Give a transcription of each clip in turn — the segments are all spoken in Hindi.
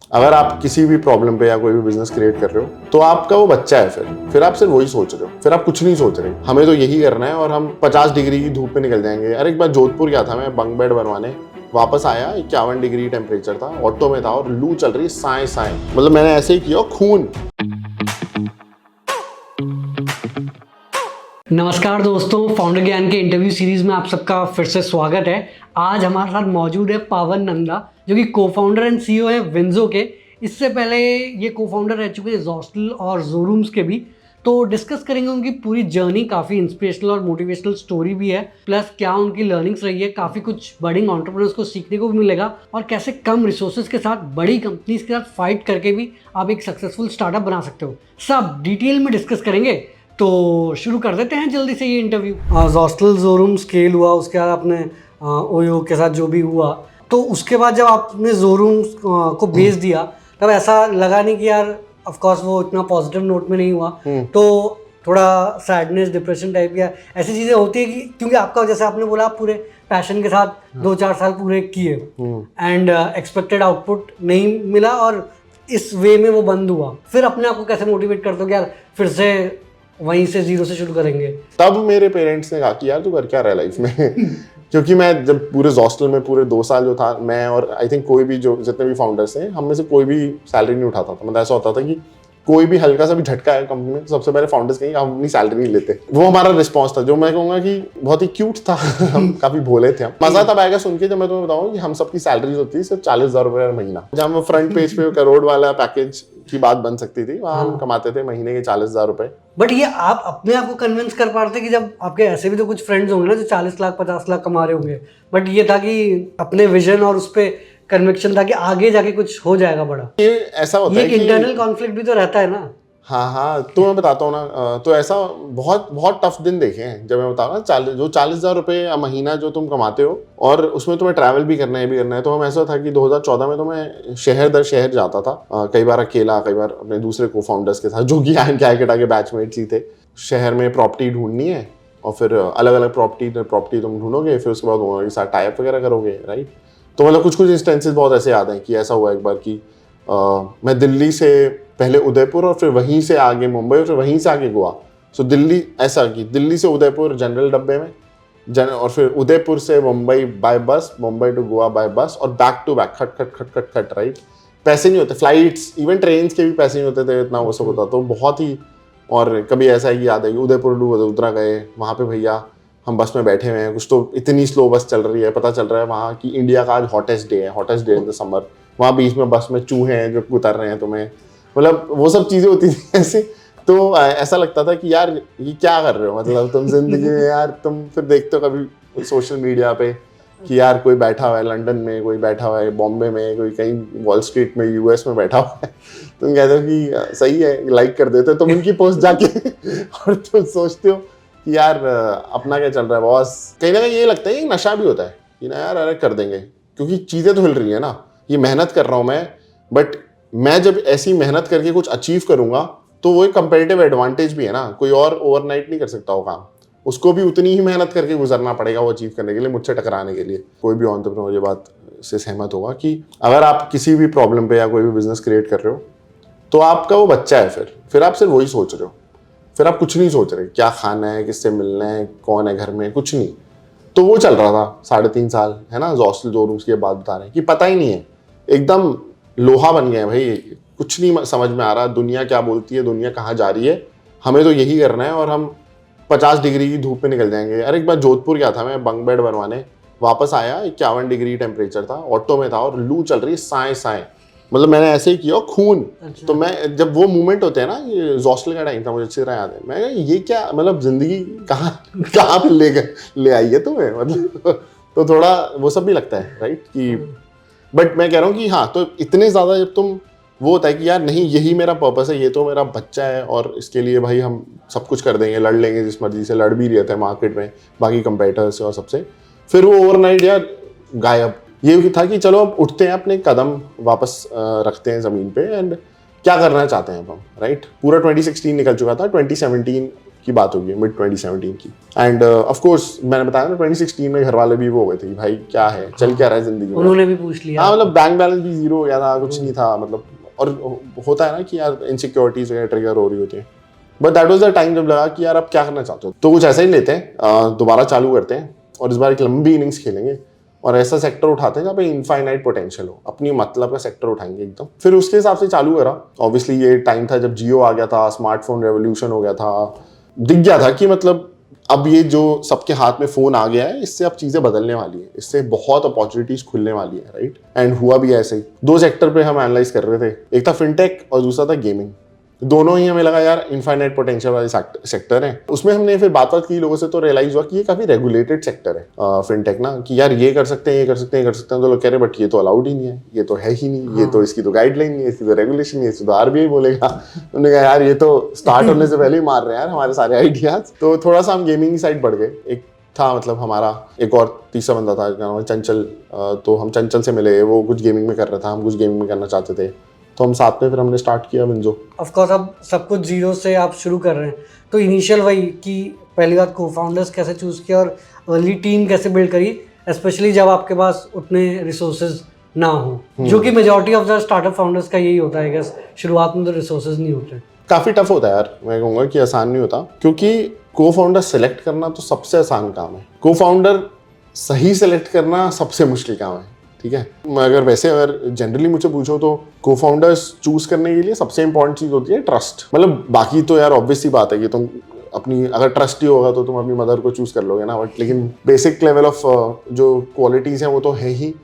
अगर आप किसी भी प्रॉब्लम पे या कोई भी बिजनेस क्रिएट कर रहे हो तो आपका वो बच्चा है, फिर आप सिर्फ वही सोच रहे हो, फिर आप कुछ नहीं सोच रहे। हमें तो यही करना है और हम 50 डिग्री की धूप में निकल जाएंगे। अरे एक बार जोधपुर गया था मैं बंक बेड बनवाने, वापस आया 51 डिग्री टेम्परेचर था, ऑटो में था और लू चल रही साए साए, मतलब मैंने ऐसे ही किया खून। नमस्कार दोस्तों, फाउंडर ज्ञान के इंटरव्यू सीरीज में आप सबका फिर से स्वागत है। आज हमारे साथ मौजूद है पावन नंदा, जो कि को फाउंडर एंड सीईओ है विंजो के। इससे पहले ये को फाउंडर रह चुके हैं ज़ोस्टल और ज़ोरूम्स के भी। तो डिस्कस करेंगे उनकी पूरी जर्नी, काफ़ी इंस्पिरेशनल और मोटिवेशनल स्टोरी भी है, प्लस क्या उनकी लर्निंग्स रही है, काफ़ी कुछ बडिंग एंटरप्रेन्योर्स को सीखने को भी मिलेगा और कैसे कम रिसोर्सेज के साथ बड़ी कंपनीज के साथ फाइट करके भी आप एक सक्सेसफुल स्टार्टअप बना सकते हो। सब डिटेल में डिस्कस करेंगे। तो शुरू कर देते हैं जल्दी से ये इंटरव्यू। ज़ोस्टल ज़ोरूम स्केल हुआ, उसके बाद आपने ओयो के साथ जो भी हुआ, तो उसके बाद जब आपने ज़ोरूम को बेच दिया तब ऐसा लगा नहीं कि यार, ऑफ कोर्स वो इतना पॉजिटिव नोट में नहीं हुआ, तो थोड़ा सैडनेस, डिप्रेशन टाइप या ऐसी चीज़ें होती है कि क्योंकि आपका, जैसे आपने बोला, आप पूरे पैशन के साथ 2-4 साल पूरे किए एंड एक्सपेक्टेड आउटपुट नहीं मिला और इस वे में वो बंद हुआ, फिर अपने आप को कैसे मोटिवेट करते हो कि यार फिर से वहीं से जीरो से शुरू करेंगे? तब मेरे पेरेंट्स ने कहा कि यार तू कर क्या रहा है लाइफ में क्योंकि मैं जब पूरे हॉस्टल में पूरे 2 साल जो था, मैं और आई थिंक कोई भी जो जितने भी फाउंडर्स हैं, हम में से कोई भी सैलरी नहीं उठाता था। मतलब ऐसा होता था कि कोई भी हल्का सा भी झटका है कंपनी में, सबसे पहले फाउंडर्स कहेंगे हम अपनी सैलरी नहीं लेते। वो हमारा रिस्पॉन्स था, जो मैं कहूँगा कि बहुत ही क्यूट था हम काफी भोले थे। मजा तब आएगा सुन के जब मैं तुम्हें बताऊँ कि हम सबकी सैलरीज होती थी सिर्फ 40,000 रुपये महीना। जब हम फ्रंट पेज पे करोड़ वाला पैकेज की बात बन सकती थी, वहाँ हम कमाते थे महीने के 40,000 रुपये। बट ये आप अपने आप को कन्विंस कर पा रहे थे कि जब आपके ऐसे भी तो कुछ फ्रेंड्स होंगे ना जो 40 लाख 50 लाख कमा रहे होंगे, बट ये था कि अपने विजन और उस पर कन्विक्शन था कि आगे जाके कुछ हो जाएगा बड़ा। ये ऐसा होता है कि इंटरनल कॉन्फ्लिक्ट भी तो रहता है ना। हाँ, तो मैं बताता हूँ ना, तो ऐसा बहुत बहुत टफ दिन देखे हैं। जब मैं बताऊँ ना, 40,000 रुपये महीना जो तुम कमाते हो और उसमें तुम्हें ट्रैवल भी करना है, ये भी करना है। तो हम ऐसा था कि 2014 में तो मैं शहर दर शहर जाता था, कई बार अकेला, कई बार अपने दूसरे को फाउंडर्स के साथ, जो कि के बैचमेट्स ही थे। शहर में प्रॉपर्टी ढूंढनी है और फिर अलग अलग प्रॉपर्टी तुम ढूंढोगे, फिर उसके बाद ओनर के साथ टाई अप वगैरह करोगे, राइट। तो मतलब कुछ इंस्टेंसेस बहुत ऐसे याद हैं कि ऐसा हुआ एक बार कि मैं दिल्ली से पहले उदयपुर और फिर वहीं से आगे मुंबई और फिर वहीं से आगे गोवा। सो दिल्ली, ऐसा कि दिल्ली से उदयपुर जनरल डब्बे में और फिर उदयपुर से मुंबई बाय बस, मुंबई टू गोवा बाय बस और बैक टू बैक खट खट खट खट खट, राइट। पैसे नहीं होते, फ्लाइट्स इवन ट्रेन के भी पैसे नहीं होते थे, इतना वो सब होता। तो बहुत ही, और कभी ऐसा है कि याद है कि उदयपुर टू वडोदरा गए, वहाँ पे भैया हम बस में बैठे हुए हैं, कुछ तो इतनी स्लो बस चल रही है, पता चल रहा है वहाँ की इंडिया का आज hottest day in the summer. वहाँ बीच में बस में चूहे हैं जो उतर रहे हैं तुम्हें, मतलब वो सब चीज़ें होती थी ऐसे। तो ऐसा लगता था कि यार ये क्या कर रहे हो, मतलब तुम जिंदगी में यार। तुम फिर देखते हो कभी सोशल मीडिया पे कि यार कोई बैठा हुआ है लंदन में, कोई बैठा हुआ है बॉम्बे में, कोई कहीं वॉल स्ट्रीट में यूएस में बैठा हुआ है। तुम कहते हो कि सही है, लाइक कर देते हो तुम उनकी पोस्ट जाके और तुम सोचते हो कि यार अपना क्या चल रहा है बॉस। कहीं ना कहीं ये लगता है, ये नशा भी होता है कि ना यार, अरे कर देंगे, क्योंकि चीज़ें तो हिल रही है ना। ये मेहनत कर रहा हूँ मैं, बट मैं जब ऐसी मेहनत करके कुछ अचीव करूंगा तो वो एक कंपेरेटिव एडवांटेज भी है ना। कोई और ओवरनाइट नहीं कर सकता वो काम, उसको भी उतनी ही मेहनत करके गुजरना पड़ेगा वो अचीव करने के लिए, मुझसे टकराने के लिए। कोई भी एंटरप्रेन्योर ये बात से सहमत होगा कि अगर आप किसी भी प्रॉब्लम पे या कोई भी बिजनेस क्रिएट कर रहे हो तो आपका वो बच्चा है, फिर आप सिर्फ वही सोच रहे हो, फिर आप कुछ नहीं सोच रहे क्या खाना है, किससे मिलना है, कौन है घर में, कुछ नहीं। तो वो चल रहा था 3.5 साल, है ना। हॉस्टल ज़ोरूम्स की बात बता रहे हैं कि पता ही नहीं है, एकदम लोहा बन गए भाई, कुछ नहीं समझ में आ रहा, दुनिया क्या बोलती है, दुनिया कहाँ जा रही है, हमें तो यही करना है और हम 50 डिग्री की धूप में निकल जाएंगे। अरे एक बार जोधपुर गया था मैं बंक बेड बनवाने, वापस आया 51 डिग्री टेम्परेचर था, ऑटो में था और लू चल रही साए साए, मतलब मैंने ऐसे ही किया खून। तो मैं, जब वो मूवमेंट होते हैं ना, ये हॉस्टल का टाइम था, मुझे अच्छी तरह याद है। मैं ये क्या, मतलब जिंदगी कहाँ पे ले आई है तुम्हें, मतलब तो थोड़ा वो सब भी लगता है, राइट कि। बट मैं कह रहा हूँ कि हाँ, तो इतने ज़्यादा जब तुम, वो होता है कि यार नहीं, यही मेरा पर्पस है, ये तो मेरा बच्चा है और इसके लिए भाई हम सब कुछ कर देंगे, लड़ लेंगे जिस मर्जी से, लड़ भी रहते हैं मार्केट में बाकी कंपेटिटर्स से और सबसे। फिर वो ओवरनाइट यार गायब। ये था कि चलो अब उठते हैं, अपने कदम वापस रखते हैं ज़मीन पे एंड क्या करना चाहते हैं अब हम, राइट। पूरा 2016 निकल चुका था, 2017 की बात होगी, मिड 2017 की। एंड ऑफ कोर्स मैंने बताया ना 2016 में घर वाले भी वो हो गए थे कि भाई क्या है, चल क्या रहा है जिंदगी में। उन्होंने भी पूछ लिया। हाँ मतलब बैंक बैलेंस भी जीरो हो गया था, कुछ नहीं था मतलब। और होता है ना कि यार इनसिक्योरिटीज वगैरह ट्रिगर हो रही होती है। But that was the time जब लगा कि यार अब क्या करना चाहते हो, तो कुछ ऐसा ही लेते हैं, दोबारा चालू करते हैं और इस बार एक लंबी इनिंग्स खेलेंगे और ऐसा सेक्टर उठाते हैं जहाँ पे इनफाइनाइट पोटेंशियल हो, अपनी मतलब का सेक्टर उठाएंगे एकदम। फिर उसके हिसाब से चालू करा। ऑब्वियसली ये टाइम था जब जियो आ गया था, स्मार्टफोन रेवोल्यूशन हो गया था, दिख गया था कि मतलब अब ये जो सबके हाथ में फोन आ गया है, इससे अब चीजें बदलने वाली है, इससे बहुत अपॉर्चुनिटीज खुलने वाली है, राइट। एंड हुआ भी ऐसे ही। दो सेक्टर पे हम एनालाइज कर रहे थे, एक था फिनटेक और दूसरा था गेमिंग। दोनों ही हमें लगा यार इनफाइनाइट पोटेंशियल वाले सेक्टर है। उसमें हमने फिर बात की लोगों से, तो रियलाइज हुआ कि ये काफी रेगुलेटेड सेक्टर है फिनटेक ना, कि यार ये कर सकते हैं, ये कर सकते हैं, ये कर सकते हैं। तो लोग कह रहे बट ये तो अलाउड ही नहीं है, ये तो है ही नहीं, ये तो इसकी तो गाइडलाइन नहीं है, इसकी तो रेगुलेशन नहीं है, इसकी तो आरबीआई बोलेगा। उन्होंने कहा यार ये तो स्टार्ट होने से पहले ही मार रहे हैं यार हमारे सारे आइडियाज। तो थोड़ा सा हम गेमिंग की साइड बढ़ गए। एक था मतलब हमारा एक और तीसरा बंदा था जिसका नाम चंचल, तो हम चंचल से मिले, वो कुछ गेमिंग में कर रहा था, हम कुछ गेमिंग में करना चाहते थे, तो हम साथ में फिर हमने स्टार्ट किया विंजो। ऑफ कोर्स अब सब कुछ जीरो से आप शुरू कर रहे हैं, तो इनिशियल वही कि पहली बात को फाउंडर्स कैसे चूज किया और अर्ली टीम कैसे बिल्ड करी, स्पेशली जब आपके पास उतने रिसोर्सेज ना हो, जो कि majority of the startup founders का यही होता है कि शुरुआत में तो रिसोर्सेज नहीं होते। काफी टफ होता है यार, मैं कहूँगा कि आसान नहीं होता, क्योंकि को फाउंडर सेलेक्ट करना तो सबसे आसान काम है, को फाउंडर सही सेलेक्ट करना सबसे मुश्किल काम है, ठीक है। अगर जनरली मुझे पूछो तो को फाउंडर्स चूज करने के लिए सबसे इंपॉर्टेंट चीज होती है ट्रस्ट। मतलब बाकी तो यार ऑब्वियस सी बात है कि तुम अपनी, अगर ट्रस्ट ही होगा तो तुम अपनी मदर को चूज कर लोगे ना, बट लेकिन बेसिक लेवल ऑफ जो क्वालिटीज हैं वो तो है ही,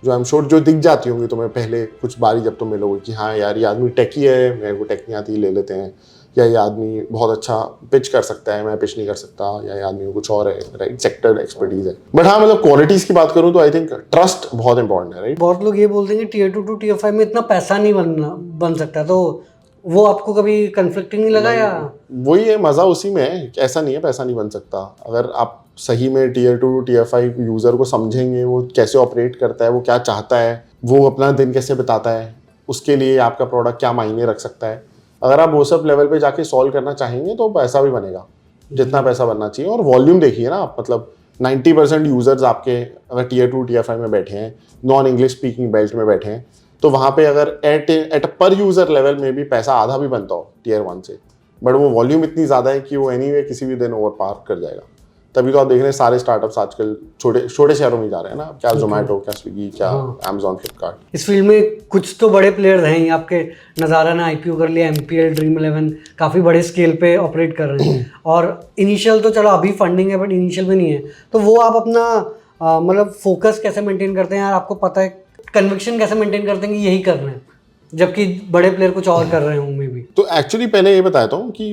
जो आई एम श्योर जो दिख जाती होंगी तुम्हें पहले कुछ बारी जब तुम मिलोगे कि हाँ यार ये आदमी टेकी है, मेरे को टेक नहीं आती, ले लेते हैं, या ये आदमी बहुत अच्छा पिच कर सकता है, मैं पिच नहीं कर सकता, या ये आदमी कुछ और है, राइट, सेक्टर एक्सपर्टीज है। बट हाँ मतलब क्वालिटीज की बात करूँ तो आई थिंक ट्रस्ट बहुत इंपॉर्टेंट है, राइट। बहुत लोग ये बोलते हैं कि टीयर 2 टू टीयर 5 में इतना पैसा नहीं बन सकता, तो वो आपको कभी कंफ्लिक्टिंग नहीं लगा? या वही है मजा उसी में है, ऐसा नहीं है पैसा नहीं बन सकता। अगर आप सही में टीयर 2 टू टीयर 5 यूजर को समझेंगे, वो कैसे ऑपरेट करता है, वो क्या चाहता है, वो अपना दिन कैसे बिताता है, उसके लिए आपका प्रोडक्ट क्या मायने रख सकता है, अगर आप वो सब लेवल पे जाके सॉल्व करना चाहेंगे तो पैसा भी बनेगा जितना पैसा बनना चाहिए। और वॉल्यूम देखिए ना आप, मतलब 90% यूजर्स आपके अगर टीयर 2 टीयर 5 में बैठे हैं, नॉन इंग्लिश स्पीकिंग बेल्ट में बैठे हैं, तो वहाँ पे अगर एट पर यूजर लेवल में भी पैसा आधा भी बनता हो टीयर 1 से, बट वो वॉल्यूम इतनी ज़्यादा है कि वो एनीवे किसी भी दिन ओवर पार कर जाएगा। तभी तो आप देख रहे हैं सारे स्टार्टअप्स आजकल छोटे शहरों में जा रहे हैं ना, क्या जोमेटो, क्या स्विगी, क्या अमेजॉन, फ्लिपकार्ट। इस फील्ड में कुछ तो बड़े प्लेयर्स हैं ही, आपके नज़ारा ने आईपीओ कर लिया, एमपीएल, ड्रीम 11 काफ़ी बड़े स्केल पे ऑपरेट कर रहे हैं। और इनिशियल तो चलो अभी फंडिंग है, बट इनिशियल में नहीं है, तो वो आप अपना मतलब फोकस कैसे मेंटेन करते हैं यार? आपको पता है कन्विक्शन कैसे मेंटेन करते हैं कि यही कर रहे हैं, जबकि बड़े प्लेयर कुछ और कर रहे होंगे भी? तो एक्चुअली पहले ये बताता हूँ कि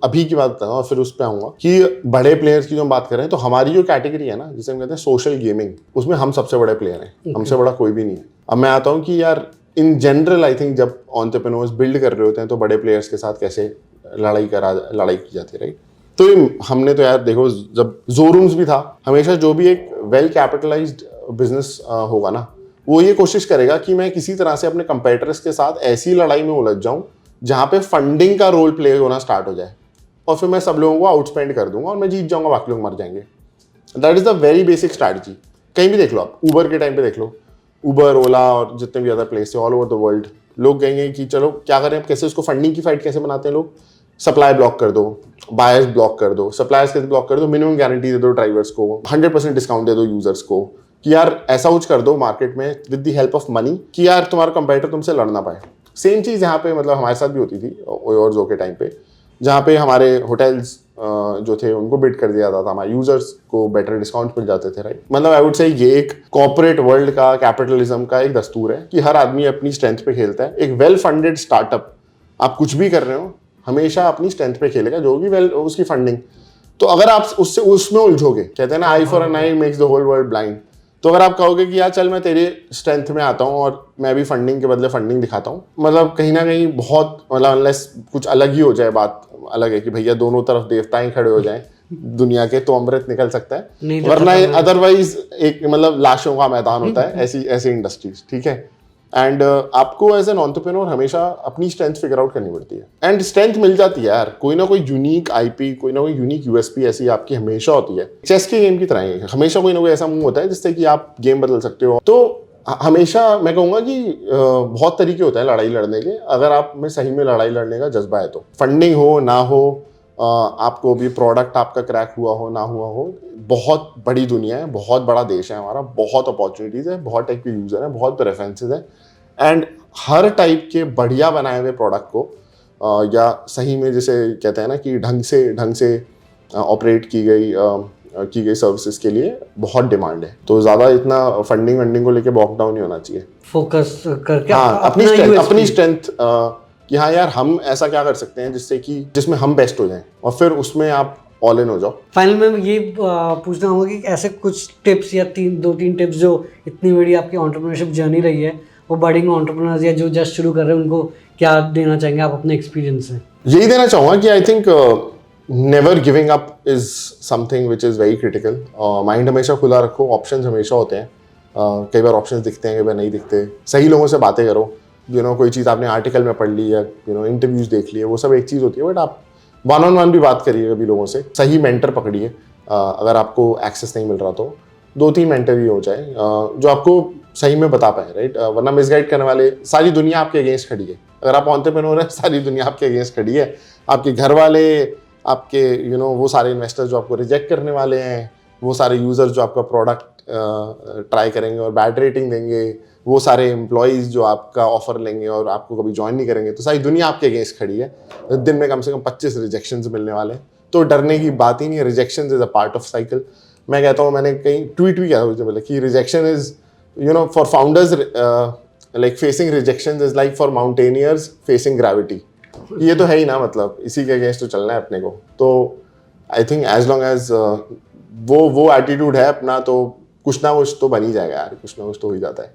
अभी की बात बताता हूँ और फिर उस पर आऊँगा कि बड़े प्लेयर्स की जो हम बात कर रहे हैं, तो हमारी जो कैटेगरी है ना जिसे हम कहते हैं सोशल गेमिंग, उसमें हम सबसे बड़े प्लेयर हैं, हमसे बड़ा कोई भी नहीं है। अब मैं आता हूँ कि यार इन जनरल आई थिंक जब एंटरप्रेन्योर्स बिल्ड कर रहे होते हैं तो बड़े प्लेयर्स के साथ कैसे लड़ाई की जाती है, राइट। तो हमने तो यार देखो, जब जोरूम्स भी था, हमेशा जो भी एक वेल कैपिटलाइज्ड बिजनेस होगा ना, वो ये कोशिश करेगा कि मैं किसी तरह से अपने कंपेटिटर्स के साथ ऐसी लड़ाई में उलझ जाऊं जहां पे फंडिंग का रोल प्ले होना स्टार्ट हो जाए और फिर मैं सब लोगों को आउटस्पेंड कर दूंगा और मैं जीत जाऊंगा, बाकी लोग मर जाएंगे। That is the very basic strategy. कहीं भी देख लो आप, उबर के टाइम पे देख लो, उबर, ओला और जितने भी अदर प्लेस थे ऑल ओवर द वर्ल्ड, लोग कहेंगे कि चलो क्या करें, कैसे उसको फंडिंग की फाइट कैसे बनाते हैं लोग, सप्लाई ब्लॉक कर दो, बायर्स ब्लॉक कर दो, सप्लायर्स कैसे ब्लॉक कर दो, मिनिमम गारंटी दे दो ड्राइवर्स को, 100% डिस्काउंट दे दो यूजर्स को, कि यार ऐसा कुछ कर दो मार्केट में with the help of money कि यार तुम्हारा कंपेटिटर तुमसे लड़ ना पाए। सेम चीज़ यहाँ पे मतलब हमारे साथ भी होती थी और जो के टाइम पे, जहाँ पे हमारे होटल्स जो थे उनको बिड कर दिया जाता था, हमारे यूजर्स को बेटर डिस्काउंट मिल जाते थे, राइट। मतलब आई वुड से ये एक कॉर्पोरेट वर्ल्ड का, कैपिटलिज्म का एक दस्तूर है कि हर आदमी अपनी स्ट्रेंथ पे खेलता है। एक वेल फंडेड स्टार्टअप, आप कुछ भी कर रहे हो हमेशा अपनी स्ट्रेंथ पे खेलेगा, जो भी वेल उसकी फंडिंग। तो अगर आप उसमें उलझोगे, कहते हैं ना eye for an eye makes the whole world blind, तो अगर आप कहोगे कि यार चल मैं तेरे स्ट्रेंथ में आता हूँ और मैं भी फंडिंग के बदले फंडिंग दिखाता हूँ, मतलब कहीं ना कहीं बहुत, मतलब अनलेस कुछ अलग ही हो जाए, बात अलग है कि भैया दोनों तरफ देवताएं खड़े हो जाएं दुनिया के, तो अमृत निकल सकता है, वरना अदरवाइज एक मतलब लाशों का मैदान होता है ऐसी इंडस्ट्रीज, ठीक है। एंड आपको एज एन एंटरप्रेन्योर हमेशा अपनी स्ट्रेंथ फिगर आउट करनी पड़ती है एंड स्ट्रेंथ मिल जाती है यार, कोई ना कोई यूनिक आईपी, कोई ना कोई यूनिक यूएसपी ऐसी आपकी हमेशा होती है। चेस के गेम की तरह ही हमेशा कोई ना कोई ऐसा मूव होता है जिससे कि आप गेम बदल सकते हो। तो हमेशा मैं कहूँगा कि बहुत तरीके होते हैं लड़ाई लड़ने के, अगर आप में सही में लड़ाई लड़ने का जज्बा है तो। फंडिंग हो ना हो, आपको भी प्रोडक्ट आपका क्रैक हुआ हो ना हुआ हो, बहुत बड़ी दुनिया है, बहुत बड़ा देश है हमारा, बहुत अपॉर्चुनिटीज़ है, बहुत टाइप के यूज़र हैं, बहुत प्रेफरेंसेज हैं एंड हर टाइप के बढ़िया बनाए हुए प्रोडक्ट को या सही में जैसे कहते हैं ना कि ढंग से ऑपरेट की गई सर्विसेज के लिए बहुत डिमांड है। तो ज़्यादा इतना फंडिंग को लेके बॉक डाउन नहीं होना चाहिए, फोकस करके हाँ अपनी स्ट्रेंथ कि हाँ यार हम ऐसा क्या कर सकते हैं जिससे कि जिसमें हम बेस्ट हो जाएं और फिर उसमें आप ऑल इन हो जाओ। फाइनल में ये पूछना होगा कि ऐसे कुछ टिप्स या दो तीन टिप्स जो इतनी बड़ी आपकी एंटरप्रेन्योरशिप जर्नी रही है, वो बडिंग एंटरप्रेन्योर्स या जो जस्ट शुरू कर रहे हैं उनको क्या देना चाहेंगे आप अपने एक्सपीरियंस से? यही देना चाहूँगा कि I think never giving up is something which is very critical. Mind हमेशा खुला रखो, ऑप्शंस हमेशा होते हैं, कई बार ऑप्शंस दिखते हैं, कई बार नहीं दिखते। सही लोगों से बातें करो, कोई चीज़ आपने आर्टिकल में पढ़ ली या इंटरव्यूज देख लिए, वो सब एक चीज़ होती है, बट आप वन ऑन वन भी बात करिए कभी लोगों से। सही मेंटर पकड़िए, अगर आपको एक्सेस नहीं मिल रहा तो 2-3 मेंटर ही हो जाए जो आपको सही में बता पाए, राइट? वरना मिसगाइड करने वाले, सारी दुनिया आपके अगेंस्ट खड़ी है। अगर आप एंटरप्रेन्योर हैं, सारी दुनिया आपके अगेंस्ट खड़ी है। आपके घर वाले, आपके वो सारे इन्वेस्टर्स जो आपको रिजेक्ट करने वाले हैं, वो सारे यूज़र्स जो आपका प्रोडक्ट ट्राई करेंगे और बैड रेटिंग देंगे, वो सारे एम्प्लॉयज़ जो आपका ऑफर लेंगे और आपको कभी ज्वाइन नहीं करेंगे, तो सारी दुनिया आपके अगेंस्ट खड़ी है। दिन में कम से कम 25 रिजेक्शंस मिलने वाले हैं, तो डरने की बात ही नहीं है। Rejections is a part of cycle. मैं कहता हूँ, मैंने कहीं ट्वीट भी किया था बोला कि rejection is for founders, like facing rejections is like for mountaineers facing gravity. ये तो है ही ना, मतलब इसी के अगेंस्ट तो चलना है अपने को। तो I think as long as वो एटीट्यूड है अपना, तो कुछ ना कुछ तो बन ही जाएगा यार, कुछ ना कुछ तो हो ही जाता है।